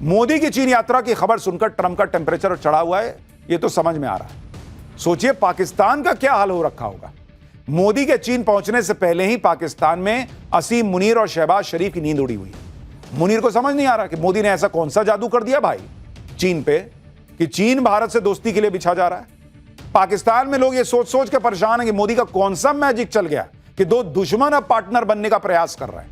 मोदी की चीन यात्रा की खबर सुनकर ट्रंप का टेम्परेचर चढ़ा हुआ है, यह तो समझ में आ रहा है। सोचिए पाकिस्तान का क्या हाल हो रखा होगा। मोदी के चीन पहुंचने से पहले ही पाकिस्तान में असीम मुनीर और शहबाज शरीफ की नींद उड़ी हुई है। मुनीर को समझ नहीं आ रहा कि मोदी ने ऐसा कौन सा जादू कर दिया भाई चीन पे कि चीन भारत से दोस्ती के लिए बिछा जा रहा है। पाकिस्तान में लोग ये सोच सोच के परेशान है कि मोदी का कौन सा मैजिक चल गया कि दो दुश्मन अब पार्टनर बनने का प्रयास कर रहे हैं।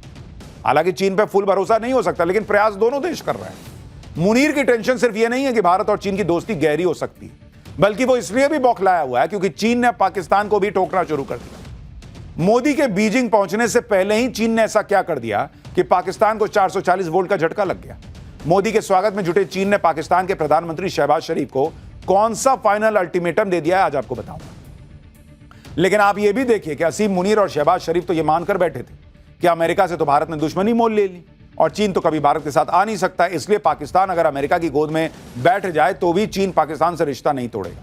हालांकि चीन पे फुल भरोसा नहीं हो सकता, लेकिन प्रयास दोनों देश कर रहे हैं। मुनीर की टेंशन सिर्फ ये नहीं है कि भारत और चीन की दोस्ती गहरी हो सकती है, बल्कि वो इसलिए भी बौखलाया हुआ है क्योंकि चीन ने पाकिस्तान को भी टोकना शुरू कर दिया। मोदी के बीजिंग पहुंचने से पहले ही चीन ने ऐसा क्या कर दिया कि पाकिस्तान को 440 वोल्ट का झटका लग गया। मोदी के स्वागत में जुटे चीन ने पाकिस्तान के प्रधानमंत्री शहबाज शरीफ को कौन सा फाइनल अल्टीमेटम दे दिया है, आज आपको बताऊंगा। लेकिन आप यह भी देखिए कि असीम मुनीर और शहबाज शरीफ तो यह मानकर बैठे थे कि अमेरिका से तो भारत ने दुश्मनी मोल ले ली और चीन तो कभी भारत के साथ आ नहीं सकता, इसलिए पाकिस्तान अगर अमेरिका की गोद में बैठ जाए तो भी चीन पाकिस्तान से रिश्ता नहीं तोड़ेगा।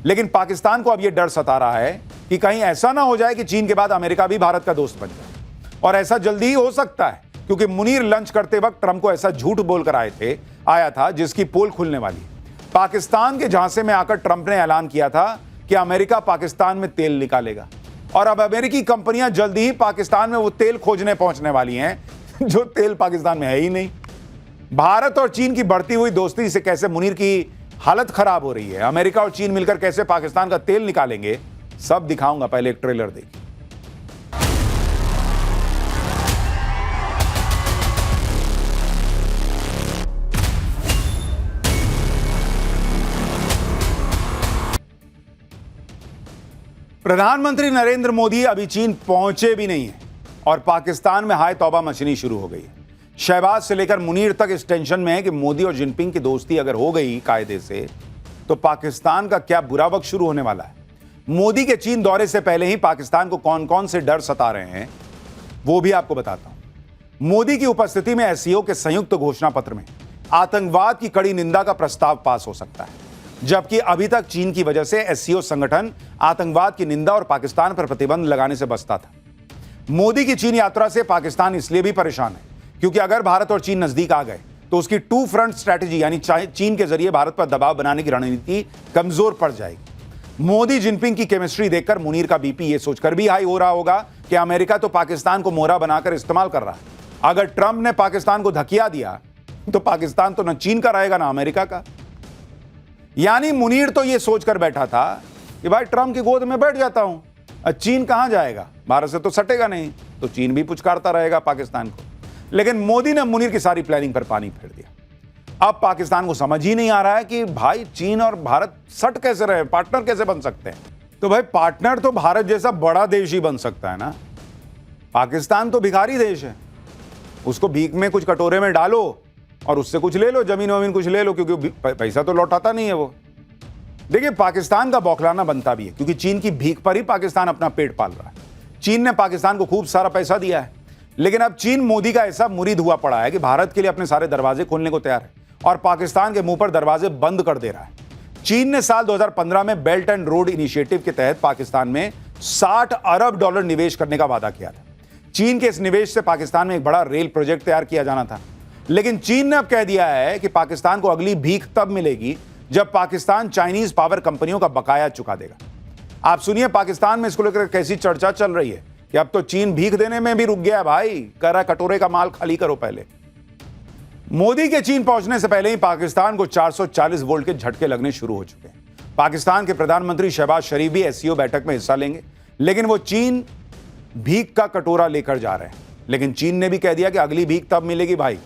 लेकिन पाकिस्तान को अब यह डर सता रहा है कि कहीं ऐसा ना हो जाए कि चीन के बाद अमेरिका भी भारत का दोस्त बन जाए, और ऐसा जल्दी ही हो सकता है क्योंकि मुनीर लंच करते वक्त ट्रंप को ऐसा झूठ बोलकर आया था जिसकी पोल खुलने वाली है। पाकिस्तान के झांसे में आकर ट्रंप ने ऐलान किया था कि अमेरिका पाकिस्तान में तेल निकालेगा, और अब अमेरिकी कंपनियां जल्दी ही पाकिस्तान में वो तेल खोजने पहुंचने वाली हैं जो तेल पाकिस्तान में है ही नहीं। भारत और चीन की बढ़ती हुई दोस्ती से कैसे मुनीर की हालत खराब हो रही है, अमेरिका और चीन मिलकर कैसे पाकिस्तान का तेल निकालेंगे, सब दिखाऊंगा। पहले एक ट्रेलर देखिए। प्रधानमंत्री नरेंद्र मोदी अभी चीन पहुंचे भी नहीं है और पाकिस्तान में हाय तौबा मचनी शुरू हो गई है। शहबाज से लेकर मुनीर तक इस टेंशन में है कि मोदी और जिनपिंग की दोस्ती अगर हो गई कायदे से तो पाकिस्तान का क्या बुरा वक्त शुरू होने वाला है। मोदी के चीन दौरे से पहले ही पाकिस्तान को कौन कौन से डर सता रहे हैं वो भी आपको बताता हूं। मोदी की उपस्थिति में एससीओ के संयुक्त घोषणा पत्र में आतंकवाद की कड़ी निंदा का प्रस्ताव पास हो सकता है, जबकि अभी तक चीन की वजह से एससीओ संगठन आतंकवाद की निंदा और पाकिस्तान पर प्रतिबंध लगाने से बचता था। मोदी की चीन यात्रा से पाकिस्तान इसलिए भी परेशान है क्योंकि अगर भारत और चीन नजदीक आ गए तो उसकी टू फ्रंट स्ट्रैटेजी यानी चीन के जरिए भारत पर दबाव बनाने की रणनीति कमजोर पड़ जाएगी। मोदी जिनपिंग की केमिस्ट्री देखकर मुनीर का बीपी यह सोचकर भी हाई हो रहा होगा कि अमेरिका तो पाकिस्तान को मोहरा बनाकर इस्तेमाल कर रहा है। अगर ट्रंप ने पाकिस्तान को धकिया दिया तो पाकिस्तान तो न चीन का रहेगा ना अमेरिका का। यानी मुनीर तो यह सोचकर बैठा था कि भाई ट्रंप की गोद में बैठ जाता हूं, चीन कहां जाएगा, भारत से तो सटेगा नहीं, तो चीन भी पुचकारता रहेगा पाकिस्तान को। लेकिन मोदी ने मुनीर की सारी प्लानिंग पर पानी फेर दिया। अब पाकिस्तान को समझ ही नहीं आ रहा है कि भाई चीन और भारत सट कैसे रहे, पार्टनर कैसे बन सकते हैं। तो भाई पार्टनर तो भारत जैसा बड़ा देश ही बन सकता है ना। पाकिस्तान तो भिखारी देश है, उसको भीख में कुछ कटोरे में डालो और उससे कुछ ले लो, जमीन वमीन कुछ ले लो, क्योंकि पैसा तो लौटाता नहीं है वो। देखिए पाकिस्तान का बौखलाना बनता भी है क्योंकि चीन की भीख पर ही पाकिस्तान अपना पेट पाल रहा है। चीन ने पाकिस्तान को खूब सारा पैसा दिया है, लेकिन अब चीन मोदी का ऐसा मुरीद हुआ पड़ा है कि भारत के लिए अपने सारे दरवाजे खोलने को तैयार है और पाकिस्तान के मुंह पर दरवाजे बंद कर दे रहा है। चीन ने साल 2015 में बेल्ट एंड रोड इनिशिएटिव के तहत पाकिस्तान में $60 अरब निवेश करने का वादा किया था। चीन के इस निवेश से पाकिस्तान में एक बड़ा रेल प्रोजेक्ट तैयार किया जाना था, लेकिन चीन ने अब कह दिया है कि पाकिस्तान को अगली भीख तब मिलेगी जब पाकिस्तान चाइनीज पावर कंपनियों का बकाया चुका देगा। आप सुनिए पाकिस्तान में इसको लेकर कैसी चर्चा चल रही है कि अब तो चीन भीख देने में भी रुक गया भाई, कह रहा कटोरे का माल खाली करो पहले। मोदी के चीन पहुंचने से पहले ही पाकिस्तान को 440 वोल्ट के झटके लगने शुरू हो चुके हैं। पाकिस्तान के प्रधानमंत्री शहबाज शरीफ भी एससीओ बैठक में हिस्सा लेंगे, लेकिन वो चीन भीख का कटोरा लेकर जा रहे हैं। लेकिन चीन ने भी कह दिया कि अगली भीख तब मिलेगी भाई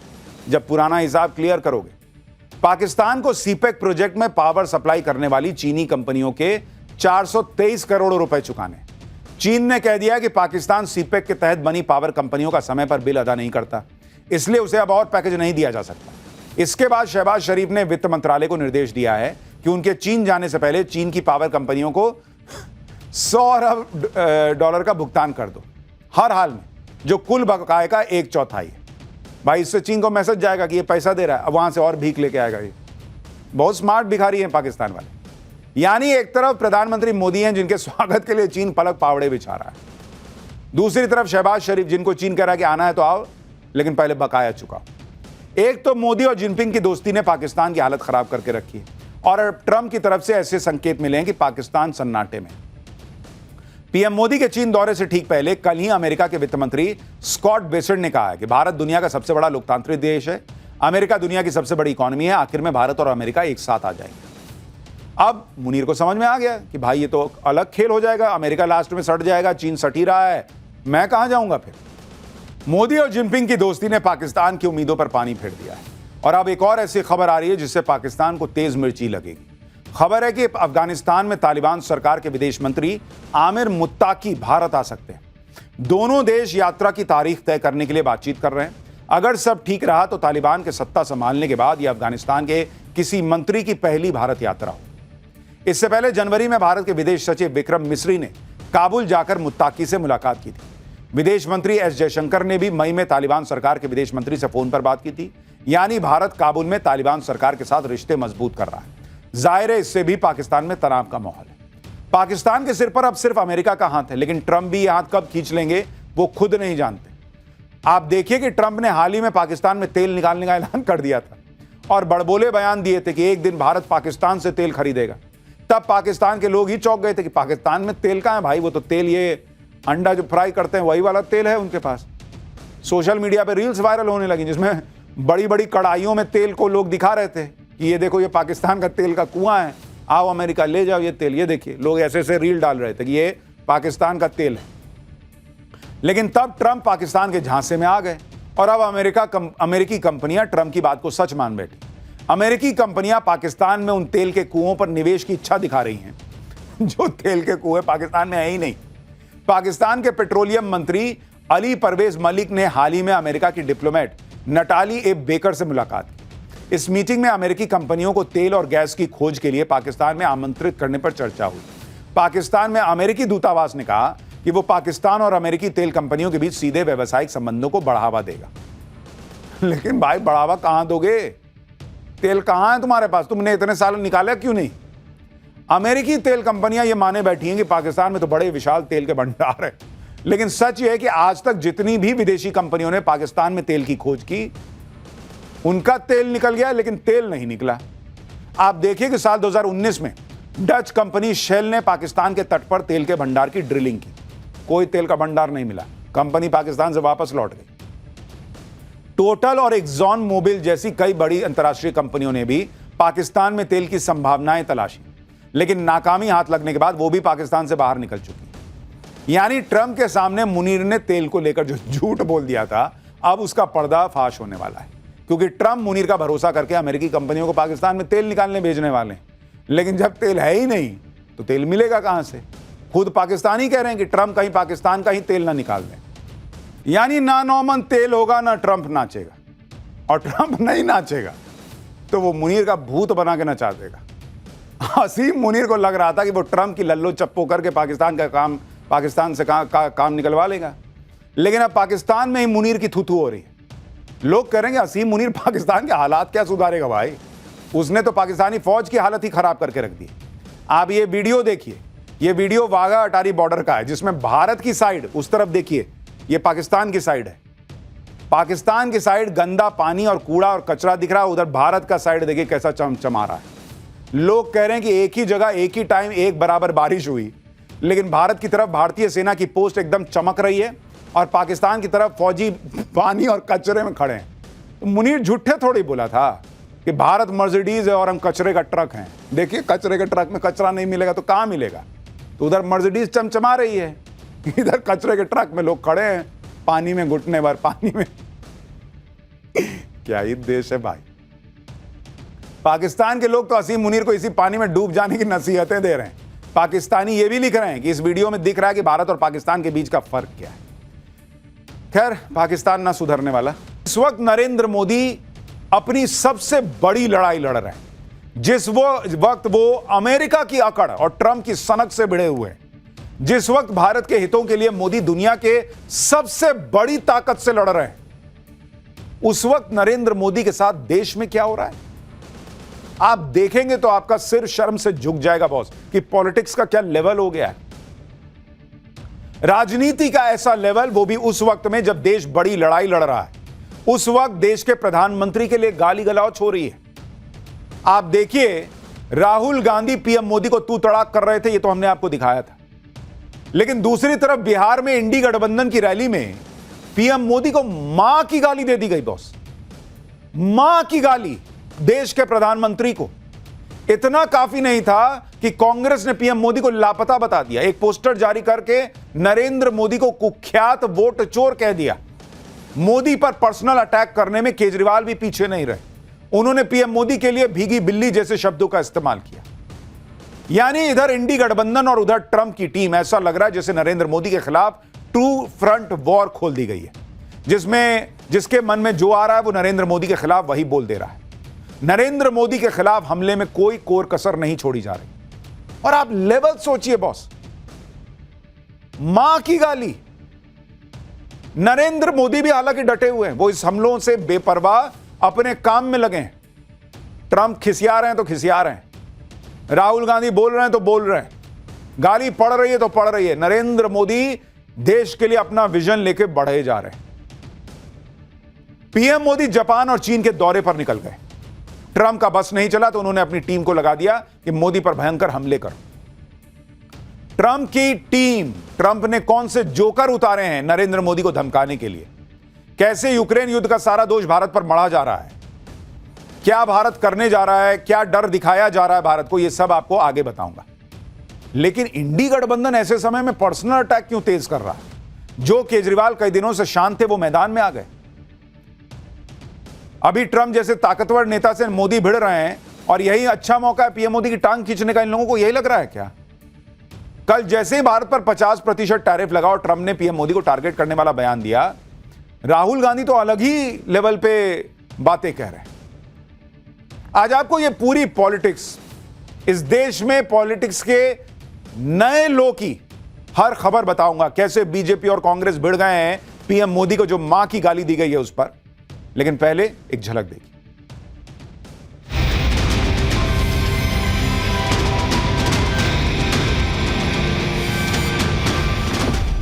जब पुराना हिसाब क्लियर करोगे। पाकिस्तान को सीपेक प्रोजेक्ट में पावर सप्लाई करने वाली चीनी कंपनियों के 423 करोड़ रुपए चुकाने। चीन ने कह दिया कि पाकिस्तान सीपेक के तहत बनी पावर कंपनियों का समय पर बिल अदा नहीं करता, इसलिए उसे अब और पैकेज नहीं दिया जा सकता। इसके बाद शहबाज शरीफ ने वित्त मंत्रालय को निर्देश दिया है कि उनके चीन जाने से पहले चीन की पावर कंपनियों को $100 अरब का भुगतान कर दो हर हाल में, जो कुल बकाये का 1/4 है। भाई इससे चीन को मैसेज जाएगा कि ये पैसा दे रहा है, अब वहां से और भीख लेके आएगा। ये बहुत स्मार्ट भिखारी हैं पाकिस्तान वाले। यानी एक तरफ प्रधानमंत्री मोदी हैं जिनके स्वागत के लिए चीन पलक पावड़े बिछा रहा है, दूसरी तरफ शहबाज शरीफ जिनको चीन कह रहा है कि आना है तो आओ, लेकिन पहले बकाया चुकाओ। एक तो मोदी और जिनपिंग की दोस्ती ने पाकिस्तान की हालत खराब करके रखी है और अब ट्रंप की तरफ से ऐसे संकेत मिले हैं कि पाकिस्तान सन्नाटे में। पीएम मोदी के चीन दौरे से ठीक पहले कल ही अमेरिका के वित्त मंत्री स्कॉट बेसेंट ने कहा है कि भारत दुनिया का सबसे बड़ा लोकतांत्रिक देश है, अमेरिका दुनिया की सबसे बड़ी इकोनॉमी है, आखिर में भारत और अमेरिका एक साथ आ जाएंगे। अब मुनीर को समझ में आ गया कि भाई ये तो अलग खेल हो जाएगा, अमेरिका लास्ट में सट जाएगा, चीन सट ही रहा है, मैं कहां जाऊंगा फिर। मोदी और जिनपिंग की दोस्ती ने पाकिस्तान की उम्मीदों पर पानी फेर दिया है और अब एक और ऐसी खबर आ रही है जिससे पाकिस्तान को तेज मिर्ची लगेगी। खबर है कि अफगानिस्तान में तालिबान सरकार के विदेश मंत्री आमिर मुत्ताकी भारत आ सकते हैं। दोनों देश यात्रा की तारीख तय करने के लिए बातचीत कर रहे हैं। अगर सब ठीक रहा तो तालिबान के सत्ता संभालने के बाद यह अफगानिस्तान के किसी मंत्री की पहली भारत यात्रा हो। इससे पहले जनवरी में भारत के विदेश सचिव विक्रम मिस्री ने काबुल जाकर मुत्ताकी से मुलाकात की थी। विदेश मंत्री एस जयशंकर ने भी मई में तालिबान सरकार के विदेश मंत्री से फोन पर बात की थी। यानी भारत काबुल में तालिबान सरकार के साथ रिश्ते मजबूत कर रहा है। जाहिर है इससे भी पाकिस्तान में तनाव का माहौल है। पाकिस्तान के सिर पर अब सिर्फ अमेरिका का हाथ है, लेकिन ट्रंप भी यह हाथ कब खींच लेंगे वो खुद नहीं जानते। आप देखिए कि ट्रंप ने हाल ही में पाकिस्तान में तेल निकालने का ऐलान कर दिया था और बड़बोले बयान दिए थे कि एक दिन भारत पाकिस्तान से तेल खरीदेगा। तब पाकिस्तान के लोग ही चौंक गए थे कि पाकिस्तान में तेल कहां है भाई, वो तो तेल ये अंडा जो फ्राई करते हैं वही वाला तेल है उनके पास। सोशल मीडिया पे रील्स वायरल होने लगी जिसमें बड़ी बड़ी कढ़ाइयों में तेल को लोग दिखा रहे थे कि ये देखो ये पाकिस्तान का तेल का कुआं है, आओ अमेरिका ले जाओ ये तेल, ये देखिए। लोग ऐसे ऐसे रील डाल रहे थे कि ये पाकिस्तान का तेल है। लेकिन तब ट्रंप पाकिस्तान के झांसे में आ गए और अब अमेरिकी कंपनियां ट्रंप की बात को सच मान बैठी। अमेरिकी कंपनियां पाकिस्तान में उन तेल के कुओं पर निवेश की इच्छा दिखा रही हैं जो तेल के कुएं पाकिस्तान में है ही नहीं। पाकिस्तान के पेट्रोलियम मंत्री अली परवेज मलिक ने हाल ही में अमेरिका की डिप्लोमेट नटाली ए बेकर से मुलाकात की। इस मीटिंग में अमेरिकी कंपनियों को तेल और गैस की खोज के लिए पाकिस्तान में आमंत्रित करने पर चर्चा हुई। पाकिस्तान में अमेरिकी दूतावास ने कहा कि वो पाकिस्तान और अमेरिकी तेल कंपनियों के बीच सीधे व्यावसायिक संबंधों को बढ़ावा देगा। लेकिन भाई बढ़ावा कहां दोगे? तेल कहां है तुम्हारे पास? तुमने इतने साल निकाला क्यों नहीं? अमेरिकी तेल कंपनियां ये माने बैठी हैं कि पाकिस्तान में तो बड़े विशाल तेल के भंडार है, लेकिन सच ये है कि आज तक जितनी भी विदेशी कंपनियों ने पाकिस्तान में तेल की खोज की उनका तेल निकल गया, लेकिन तेल नहीं निकला। आप देखिए कि साल 2019 में डच कंपनी शेल ने पाकिस्तान के तट पर तेल के भंडार की ड्रिलिंग की, कोई तेल का भंडार नहीं मिला, कंपनी पाकिस्तान से वापस लौट गई। टोटल और एक्सॉन मोबिल जैसी कई बड़ी अंतर्राष्ट्रीय कंपनियों ने भी पाकिस्तान में तेल की संभावनाएं तलाशी, लेकिन नाकामी हाथ लगने के बाद वो भी पाकिस्तान से बाहर निकल चुकी। यानी ट्रंप के सामने मुनीर ने तेल को लेकर जो झूठ बोल दिया था अब उसका पर्दाफाश होने वाला है, क्योंकि ट्रंप मुनीर का भरोसा करके अमेरिकी कंपनियों को पाकिस्तान में तेल निकालने भेजने वाले हैं। लेकिन जब तेल है ही नहीं तो तेल मिलेगा कहां से? खुद पाकिस्तानी कह रहे हैं कि ट्रंप कहीं पाकिस्तान का ही तेल ना निकाल दें। यानी ना नॉर्मन तेल होगा ना ट्रंप नाचेगा, और ट्रंप नहीं नाचेगा तो वो मुनीर का भूत बना के नचा देगा। हसीम मुनीर को लग रहा था कि वो ट्रंप की लल्लो चप्पो करके पाकिस्तान से काम निकलवा लेगा, लेकिन अब पाकिस्तान में ही मुनीर की थूथू हो रही है। लोग कह रहे हैं कि हसीम मुनीर पाकिस्तान के हालात क्या सुधारेगा भाई, उसने तो पाकिस्तानी फौज की हालत ही खराब करके रख दी। आप ये वीडियो देखिए, ये वीडियो वाघा अटारी बॉर्डर का है जिसमें भारत की साइड उस तरफ देखिए, ये पाकिस्तान की साइड है। पाकिस्तान की साइड गंदा पानी और कूड़ा और कचरा दिख रहा है, उधर भारत का साइड देखिए कैसा चमचमा रहा है। लोग कह रहे हैं कि एक ही जगह एक ही टाइम एक बराबर बारिश हुई, लेकिन भारत की तरफ भारतीय सेना की पोस्ट एकदम चमक रही है और पाकिस्तान की तरफ फौजी पानी और कचरे में खड़े हैं। तो मुनीर झूठे थोड़ी बोला था कि भारत मर्सिडीज है और हम कचरे का ट्रक हैं। देखिए कचरे के ट्रक में कचरा नहीं मिलेगा तो कहां मिलेगा? तो उधर मर्सिडीज चमचमा रही है, इधर कचरे के ट्रक में लोग खड़े हैं पानी में घुटने भर पानी में। क्या ही देश है भाई। पाकिस्तान के लोग तो हसीम मुनीर को इसी पानी में डूब जाने की नसीहतें दे रहे हैं। पाकिस्तानी ये भी लिख रहे हैं कि इस वीडियो में दिख रहा है कि भारत और पाकिस्तान के बीच का फर्क क्या है। खैर, पाकिस्तान ना सुधरने वाला। इस वक्त नरेंद्र मोदी अपनी सबसे बड़ी लड़ाई लड़ रहे हैं। जिस वक्त वो अमेरिका की अकड़ और ट्रंप की सनक से भिड़े हुए हैं, जिस वक्त भारत के हितों के लिए मोदी दुनिया के सबसे बड़ी ताकत से लड़ रहे हैं, उस वक्त नरेंद्र मोदी के साथ देश में क्या हो रहा है आप देखेंगे तो आपका सिर शर्म से झुक जाएगा बॉस, कि पॉलिटिक्स का क्या लेवल हो गया है। राजनीति का ऐसा लेवल, वो भी उस वक्त में जब देश बड़ी लड़ाई लड़ रहा है। उस वक्त देश के प्रधानमंत्री के लिए गाली गलौच हो रही है। आप देखिए, राहुल गांधी पीएम मोदी को तू तड़ाक कर रहे थे, ये तो हमने आपको दिखाया था। लेकिन दूसरी तरफ बिहार में इंडी गठबंधन की रैली में पीएम मोदी को मां की गाली दे दी गई। बॉस, मां की गाली देश के प्रधानमंत्री को। इतना काफी नहीं था कि कांग्रेस ने पीएम मोदी को लापता बता दिया, एक पोस्टर जारी करके नरेंद्र मोदी को कुख्यात वोट चोर कह दिया। मोदी पर पर्सनल अटैक करने में केजरीवाल भी पीछे नहीं रहे, उन्होंने पीएम मोदी के लिए भीगी बिल्ली जैसे शब्दों का इस्तेमाल किया। यानी इधर इंडी गठबंधन और उधर ट्रंप की टीम, ऐसा लग रहा है जैसे नरेंद्र मोदी के खिलाफ टू फ्रंट वॉर खोल दी गई है, जिसके मन में जो आ रहा है वो नरेंद्र मोदी के खिलाफ वही बोल दे रहा है। नरेंद्र मोदी के खिलाफ हमले में कोई कोर कसर नहीं छोड़ी जा रही। और आप लेवल सोचिए बॉस, मां की गाली। नरेंद्र मोदी भी हालांकि डटे हुए हैं, वो इस हमलों से बेपरवाह अपने काम में लगे हैं। ट्रंप खिसिया रहे हैं तो खिसिया रहे हैं, राहुल गांधी बोल रहे हैं तो बोल रहे हैं, गाली पड़ रही है तो पड़ रही है। नरेंद्र मोदी देश के लिए अपना विजन लेके बढ़े जा रहे हैं। पीएम मोदी जापान और चीन के दौरे पर निकल गए। ट्रंप का बस नहीं चला तो उन्होंने अपनी टीम को लगा दिया कि मोदी पर भयंकर हमले करो। ट्रंप की टीम, ट्रंप ने कौन से जोकर उतारे हैं नरेंद्र मोदी को धमकाने के लिए? कैसे यूक्रेन युद्ध का सारा दोष भारत पर मढ़ा जा रहा है? क्या भारत करने जा रहा है? क्या डर दिखाया जा रहा है भारत को? यह सब आपको आगे बताऊंगा। लेकिन इंडी गठबंधन ऐसे समय में पर्सनल अटैक क्यों तेज कर रहा है? जो केजरीवाल कई दिनों से शांत थे वो मैदान में आ गए। अभी ट्रंप जैसे ताकतवर नेता से मोदी भिड़ रहे हैं और यही अच्छा मौका है पीएम मोदी की टांग खींचने का। इन लोगों को यही लग रहा है क्या? कल जैसे ही भारत पर 50% टैरिफ लगा और ट्रंप ने पीएम मोदी को टारगेट करने वाला बयान दिया, राहुल गांधी तो अलग ही लेवल पे बातें कह रहे हैं। आज आपको ये पूरी पॉलिटिक्स, इस देश में पॉलिटिक्स के नए लो की हर खबर बताऊंगा। कैसे बीजेपी और कांग्रेस भिड़ गए हैं पीएम मोदी को जो मां की गाली दी गई है उस पर। लेकिन पहले एक झलक देखिए।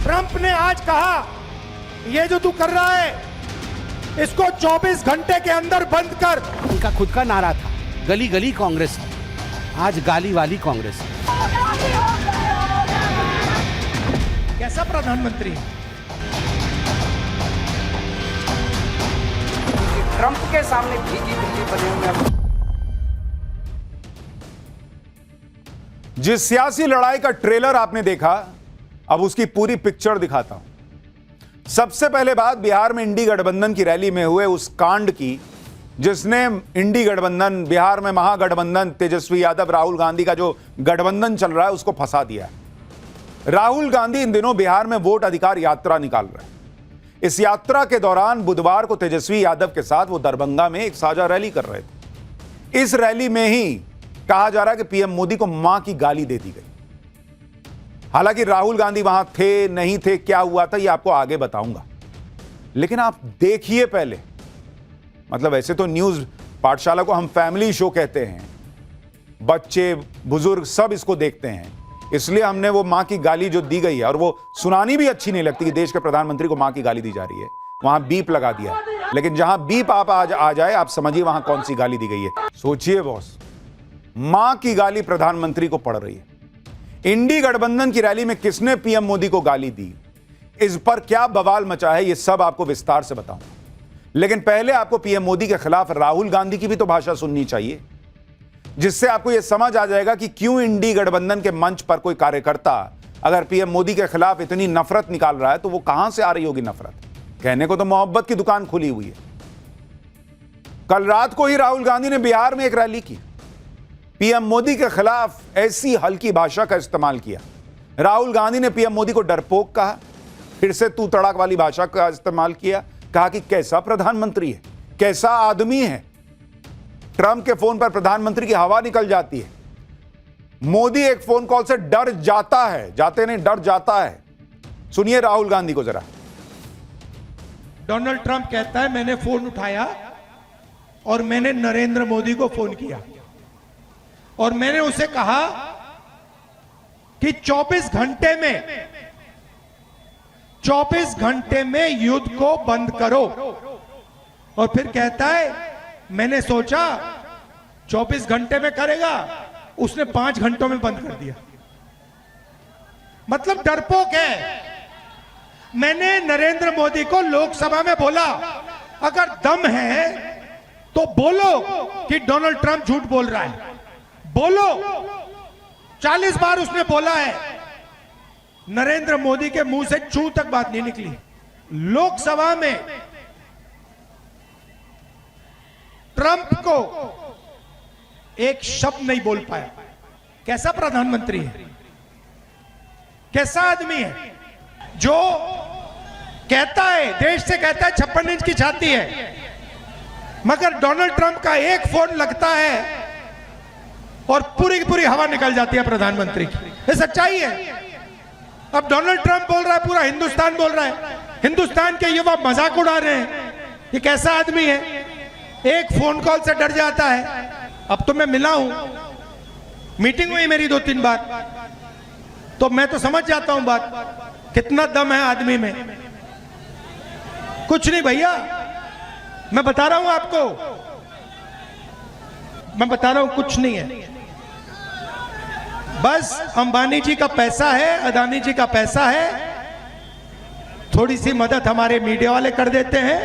ट्रंप ने आज कहा, ये जो तू कर रहा है इसको 24 घंटे के अंदर बंद कर। उनका खुद का नारा था, गली गली कांग्रेस है, आज गाली वाली कांग्रेस है। कैसा प्रधानमंत्री? ट्रंप के सामने भीगी बिल्ली बने हुए। जिस सियासी लड़ाई का ट्रेलर आपने देखा, अब उसकी पूरी पिक्चर दिखाता हूं। सबसे पहले बात बिहार में इंडी गठबंधन की रैली में हुए उस कांड की, जिसने इंडी गठबंधन, बिहार में महागठबंधन, तेजस्वी यादव, राहुल गांधी का जो गठबंधन चल रहा है उसको फंसा दिया है। राहुल गांधी इन दिनों बिहार में वोट अधिकार यात्रा निकाल रहे हैं। इस यात्रा के दौरान बुधवार को तेजस्वी यादव के साथ वो दरभंगा में एक साझा रैली कर रहे थे। इस रैली में ही कहा जा रहा है कि पीएम मोदी को मां की गाली दे दी गई। हालांकि राहुल गांधी वहां थे नहीं थे, क्या हुआ था, ये आपको आगे बताऊंगा। लेकिन आप देखिए पहले, मतलब ऐसे तो न्यूज पाठशाला को हम फैमिली शो कहते हैं, बच्चे बुजुर्ग सब इसको देखते हैं, इसलिए हमने वो मां की गाली जो दी गई है, और वो सुनानी भी अच्छी नहीं लगती कि देश के प्रधानमंत्री को मां की गाली दी जा रही है, वहां बीप लगा दिया है। लेकिन जहां बीप आप आ जाए, आप समझिए वहां कौन सी गाली दी गई है। सोचिए बॉस, मां की गाली प्रधानमंत्री को पड़ रही है। इंडी गठबंधन की रैली में किसने पीएम मोदी को गाली दी, इस पर क्या बवाल मचा है, ये सब आपको विस्तार से बताऊंगा। लेकिन पहले आपको पीएम मोदी के खिलाफ राहुल गांधी की भी तो भाषा सुननी चाहिए, जिससे आपको यह समझ आ जाएगा कि क्यों इंडी गठबंधन के मंच पर कोई कार्यकर्ता अगर पीएम मोदी के खिलाफ इतनी नफरत निकाल रहा है तो वो कहां से आ रही होगी नफरत। कहने को तो मोहब्बत की दुकान खुली हुई है। कल रात को ही राहुल गांधी ने बिहार में एक रैली की, पीएम मोदी के खिलाफ ऐसी हल्की भाषा का इस्तेमाल किया। राहुल गांधी ने पीएम मोदी को डरपोक कहा, फिर से तू तड़ाक वाली भाषा का इस्तेमाल किया, कहा कि कैसा प्रधानमंत्री है, कैसा आदमी है। ट्रंप के फोन पर प्रधानमंत्री की हवा निकल जाती है। मोदी एक फोन कॉल से डर जाता है, जाते नहीं डर जाता है। सुनिए राहुल गांधी को जरा। डोनाल्ड ट्रंप कहता है मैंने फोन उठाया और मैंने नरेंद्र मोदी को फोन किया और मैंने उसे कहा कि 24 घंटे में युद्ध को बंद करो। और फिर कहता है मैंने सोचा 24 घंटे में करेगा, उसने 5 घंटों में बंद कर दिया। मतलब डरपोक है। मैंने नरेंद्र मोदी को लोकसभा में बोला, अगर दम है तो बोलो कि डोनाल्ड ट्रंप झूठ बोल रहा है, बोलो। 40 बार उसने बोला है, नरेंद्र मोदी के मुंह से चू तक बात नहीं निकली। लोकसभा में ट्रंप को एक शब्द नहीं बोल पाया। कैसा प्रधानमंत्री है, कैसा आदमी है जो कहता है, देश से कहता है 56 इंच की छाती है, मगर डोनाल्ड ट्रंप का एक फोन लगता है और पूरी की पूरी हवा निकल जाती है प्रधानमंत्री की। ये सच्चाई है। अब डोनाल्ड ट्रंप बोल रहा है, पूरा हिंदुस्तान बोल रहा है, हिंदुस्तान के युवा मजाक उड़ा रहे हैं। ये कैसा आदमी है, एक फोन कॉल से डर जाता है। अब तो मैं मिला हूं, मीटिंग हुई मेरी 2-3 बार, तो मैं तो समझ जाता हूं बात, कितना दम है आदमी में। कुछ नहीं भैया, मैं बता रहा हूं आपको, मैं बता रहा हूं कुछ नहीं है। बस अंबानी जी का पैसा है, अदानी जी का पैसा है, थोड़ी सी मदद हमारे मीडिया वाले कर देते हैं,